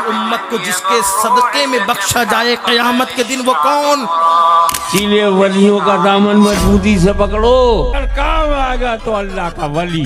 उम्मत को जिसके सदक़े में बख्शा जाए क़यामत के दिन वो कौन? इसीलिए वलियों का दामन मजबूती से पकड़ो, अगर काम आएगा तो अल्लाह का वली।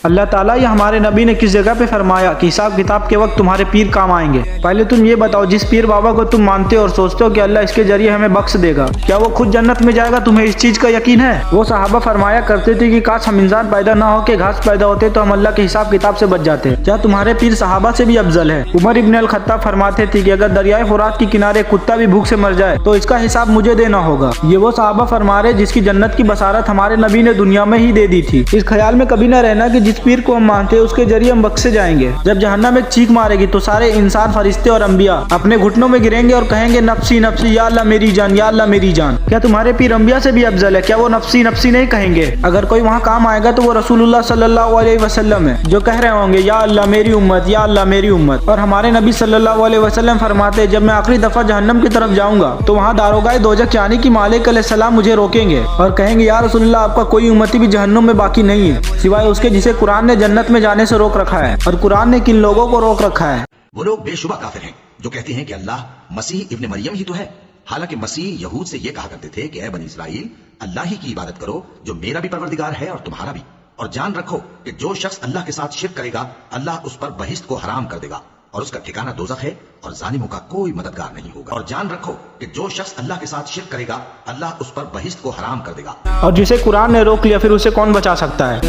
अल्लाह ताला या हमारे नबी ने किस जगह पे फरमाया कि हिसाब किताब के वक्त तुम्हारे पीर काम आएंगे? पहले तुम ये बताओ, जिस पीर बाबा को तुम मानते हो और सोचते हो कि अल्लाह इसके जरिए हमें बख्श देगा, क्या वो खुद जन्नत में जाएगा? तुम्हें इस चीज का यकीन है? वो सहाबा फरमाया करते थे कि काश हम इंसान पैदा ना हो के घास पैदा होते तो हम अल्लाह के हिसाब किताब से बच जाते। क्या तुम्हारे पीर सहाबा से भी अफजल है? उमर इब्न अल खत्ताब फरमाते थे कि अगर दरियाए फुरात के किनारे कुत्ता भी भूख से मर जाए तो इसका हिसाब मुझे देना होगा। ये वो सहाबा फरमा रहे जिसकी जन्नत की बसारत हमारे नबी ने दुनिया में ही दे दी थी। इस ख्याल में कभी न रहना कि जिस पीर को हम मानते हैं उसके जरिए हम बख्शे जाएंगे। जब जहन्नम एक चीख मारेगी तो सारे इंसान, फरिश्ते और अंबिया अपने घुटनों में गिरेंगे और कहेंगे नफ्सी नफ्सी, या अल्लाह मेरी जान, या अल्लाह मेरी जान। क्या तुम्हारे पीर अंबिया से भी अफजल है? क्या वो नफ्सी नफ्सी नहीं कहेंगे? अगर कोई वहाँ काम आएगा तो वो रसूलुल्लाह सल्लल्लाहु अलैहि वसल्लम है, जो कह रहे होंगे या अल्लाह मेरी उम्मत, या अल्लाह मेरी उम्मत। और हमारे नबी सल्लल्लाहु अलैहि वसल्लम फरमाते, जब मैं आखिरी दफा जहन्नम की तरफ जाऊंगा तो वहाँ दारोगाए दोजख यानी कि मालिक अलैहिस्सलाम मुझे रोकेंगे और कहेंगे, या रसूलुल्लाह आपका कोई उम्मती भी जहन्नुम में बाकी नहीं है सिवाय उसके जिसे कुरान ने जन्नत में जाने से रोक रखा है। और कुरान ने किन लोगों को रोक रखा है? वो लोग बेशुबा काफिर हैं जो कहते हैं कि अल्लाह मसीह इब्न मरियम ही तो है। हालांकि मसीह यहूद से ये कहा करते थे कि ऐ बनी इस्राइल, अल्लाह ही की इबादत करो जो मेरा भी परवरदिगार है और तुम्हारा भी। और जान रखो कि जो शख्स अल्लाह के साथ शिर्क करेगा अल्लाह उस पर बहिश्त को हराम कर देगा और उसका ठिकाना दोज़ख है और जालिमों का कोई मददगार नहीं होगा। और जान रखो कि जो शख्स अल्लाह के साथ शिर्क करेगा अल्लाह उस पर बहिश्त को हराम कर देगा। और जिसे कुरान ने रोक लिया फिर उसे कौन बचा सकता है?